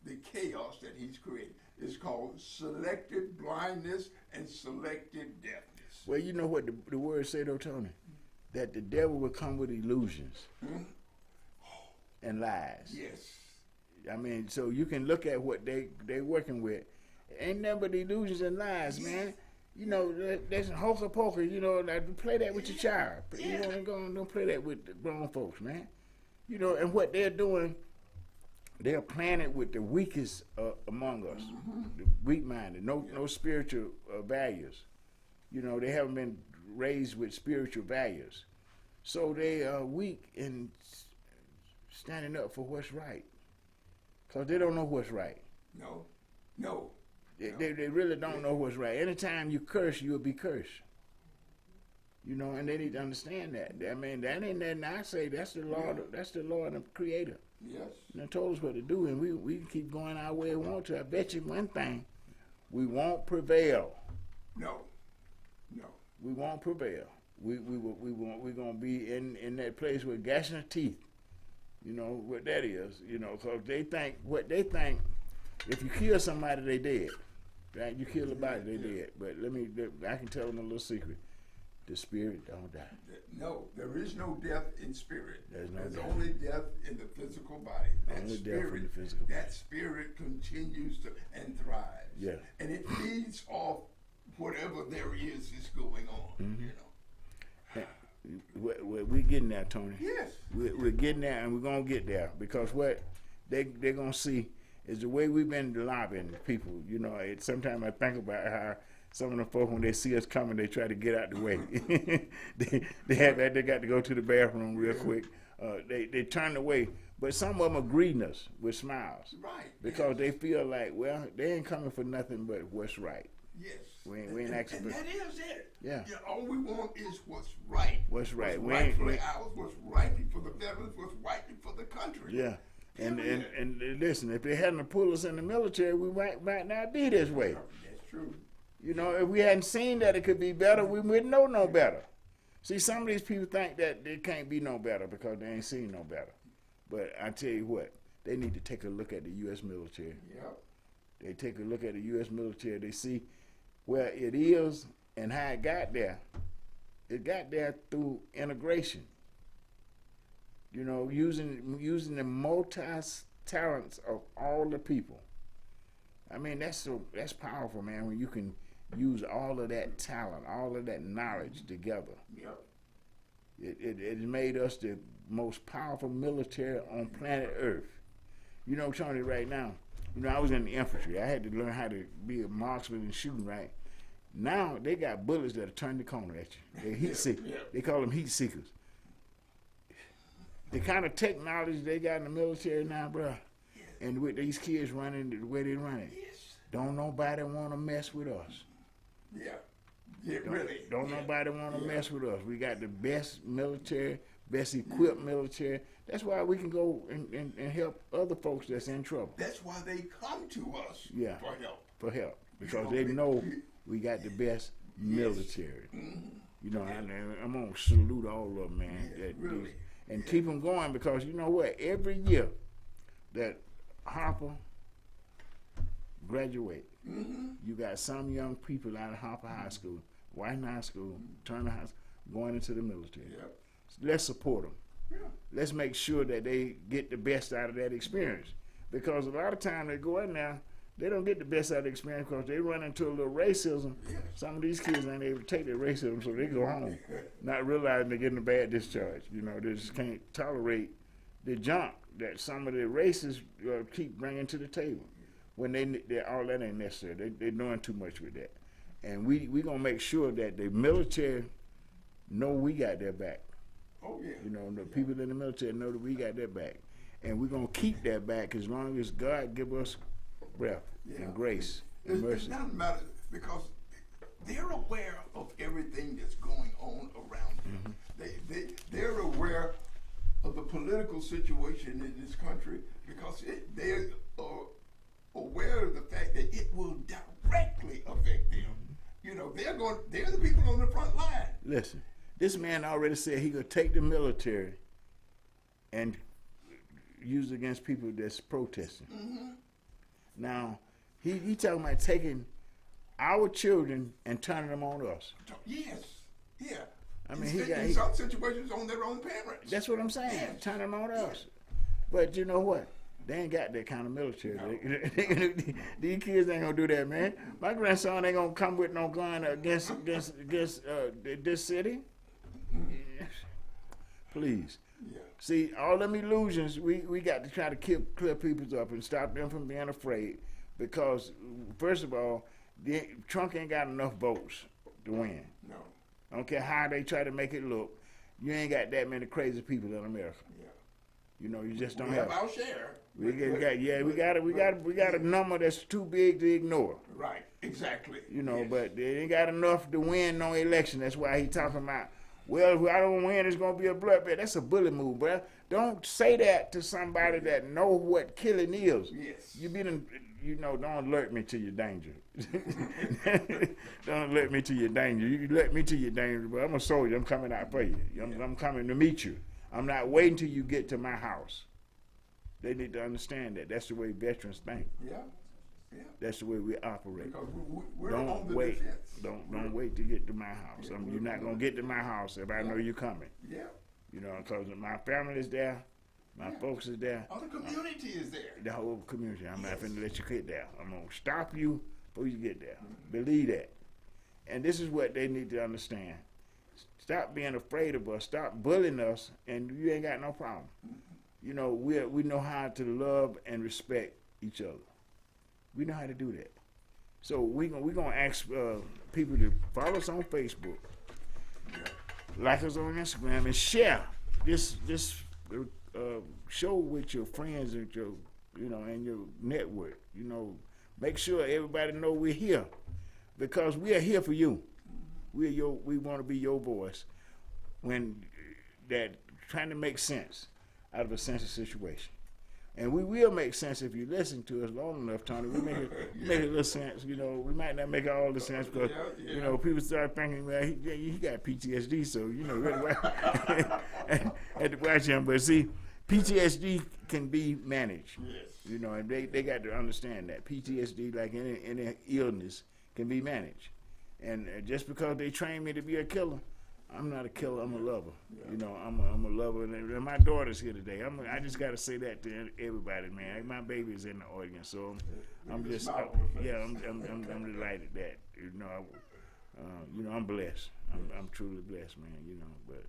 the chaos that he's created. It's called selective blindness and selective deafness. Well, you know what the words say though, Tony? That the devil will come with illusions and lies. Yes. I mean, so you can look at what they working with. Ain't nothing but illusions and lies, man. You know, there's hocus pocus. You know, like, play that with your child. You know, don't play that with the grown folks, man. You know, and what they're doing, they're playing it with the weakest among us, the weak-minded, no spiritual values. You know, they haven't been raised with spiritual values. So they are weak in standing up for what's right, because they don't know what's right. No. They really don't know what's right. Anytime you curse, you'll be cursed. You know, and they need to understand that. I mean, that ain't nothing I say. That's the Lord. That's the Lord and Creator. Yes. And they told us what to do, and we can keep going our way we want to. I bet you one thing, we won't prevail. No. We won't prevail. We're gonna be in that place with gashing the teeth. You know what that is. You know, because they think if you kill somebody, they dead. Right? You kill a body, they dead. But I can tell them a little secret. The spirit don't die. No, there is no death in spirit. There's only death in the physical body. That spirit continues to and thrives. Yeah. And it feeds off whatever there is going on. You know. We're getting there, Tony. Yes. We're getting there, and we're gonna get there, because what they're gonna see is the way we've been lobbying people. You know, sometimes I think about how some of the folks, when they see us coming, they try to get out the way. they got to go to the bathroom real quick. They turn away, but some of them are greeting us with smiles, right? Because they feel like, well, they ain't coming for nothing but what's right. Yes. We ain't asking and for. that is it. Yeah. All we want is what's right. What's right? What's rightfully ours, what's rightly for the veterans, what's rightly for the country. Yeah. And listen, if they hadn't pulled us in the military, we might not be this way. That's true. You know, if we hadn't seen that it could be better, we wouldn't know no better. See, some of these people think that they can't be no better because they ain't seen no better. But I tell you what, they need to take a look at the U.S. military. Yep. They take a look at the U.S. military. They see where it is and how it got there. It got there through integration. You know, using the multi-talents of all the people. I mean, that's powerful, man, when you can use all of that talent, all of that knowledge together. Yep. It made us the most powerful military on planet Earth. You know, Tony, right now, you know, I was in the infantry. I had to learn how to be a marksman and shooting, right? Now they got bullets that'll turn the corner at you. They're heat seekers. Yeah. They call them heat seekers. The kind of technology they got in the military now, bro, and with these kids running the way they running, don't nobody want to mess with us. Yeah. Don't nobody want to mess with us. We got the best military, best equipped military. That's why we can go and help other folks that's in trouble. That's why they come to us for help. For help. Because they know we got the best military. You know, I'm going to salute all of them, man. And keep them going, because you know what? Every year that Harper graduate, you got some young people out of Harper High School, White High School, Turner High School, going into the military. Yep. Let's support them. Yeah. Let's make sure that they get the best out of that experience. Because a lot of times they go in there, they don't get the best out of the experience because they run into a little racism. Yes. Some of these kids ain't able to take their racism, so they go home, not realizing they're getting a bad discharge. You know, they just can't tolerate the junk that some of the racists keep bringing to the table. When they all that ain't necessary. They're doing too much with that. And we going to make sure that the military know we got their back. Oh, yeah. You know, the people in the military know that we got their back. And we're going to keep that back as long as God give us breath and grace and mercy. It doesn't matter, because they're aware of everything that's going on around them. They're aware of the political situation in this country, because they're aware of the fact that it will directly affect them. You know, they're the people on the front line. Listen, this man already said he could take the military and use it against people that's protesting. Now, he talking about taking our children and turning them on us. Yes, yeah. I mean, in some situations on their own parents. That's what I'm saying. Yes. Turn them on us. But you know what? They ain't got that kind of military. No. These kids ain't gonna do that, man. My grandson ain't gonna come with no gun against this city. Please. Yeah. See, all them illusions, we got to try to clear people up and stop them from being afraid. Because, first of all, Trump ain't got enough votes to win. No. I don't care how they try to make it look. You ain't got that many crazy people in America. Yeah. You know, you just don't have our share. We got a number that's too big to ignore. Right. Exactly. You know, but they ain't got enough to win no election. That's why he talking about, well, if I don't win, it's gonna be a bloodbath. That's a bully move, bruh. Don't say that to somebody that know what killing is. Yes. Don't alert me to your danger. Don't alert me to your danger. You can let me to your danger, but I'm a soldier. I'm coming out for you. I'm coming to meet you. I'm not waiting till you get to my house. They need to understand that. That's the way veterans think. Yeah. Yeah. That's the way we operate. Because we're don't on the wait. defense. Don't wait to get to my house. You're not gonna get to my house if I know you're coming. Yeah. You know, because my family is there, my folks is there. All the community is there. The whole community. I'm not finna let you get there. I'm gonna stop you before you get there. Believe that. And this is what they need to understand. Stop being afraid of us. Stop bullying us, and you ain't got no problem. You know, we know how to love and respect each other. We know how to do that. So we're gonna ask people to follow us on Facebook, like us on Instagram, and share this show with your friends and and your network. You know, make sure everybody know we're here. because we are here for you. We want to be your voice when that trying to make sense out of a sensitive situation. And we will make sense if you listen to us long enough, Tony. We make a little sense. You know, we might not make all the sense because you know people start thinking, well, he got PTSD, so you know, really had to watch him. But see, PTSD can be managed. Yes. You know, and they got to understand that PTSD, like any illness, can be managed. And just because they train me to be a killer, I'm not a killer. I'm a lover. Yeah. You know, I'm a lover, and my daughter's here today. I just got to say that to everybody, man. My baby's in the audience, so I'm just I'm delighted that you know I'm blessed. I'm truly blessed, man. You know, but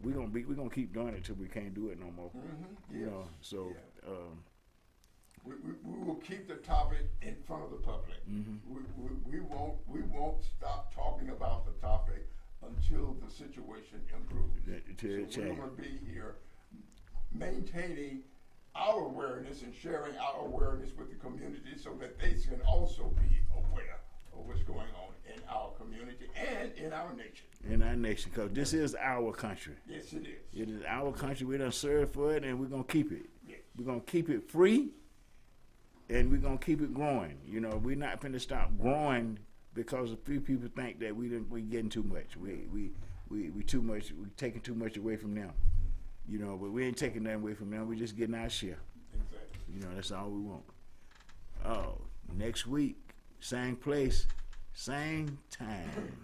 we're gonna keep doing it till we can't do it no more. Mm-hmm. You know, so. Yeah. We will keep the topic in front of the public. Mm-hmm. We won't stop talking about the topic until the situation improves. So we're going to be here maintaining our awareness and sharing our awareness with the community so that they can also be aware of what's going on in our community and in our nation. In our nation, because this is our country. Yes, it is. It is our country. We done served for it, and we're going to keep it. Yes. We're going to keep it free, and we're going to keep it growing. You know, we're not going to stop growing because a few people think that we getting too much. We too much. We taking too much away from them. You know, but we ain't taking nothing away from them. We just getting our share. Exactly. You know, that's all we want. Oh, next week, same place, same time.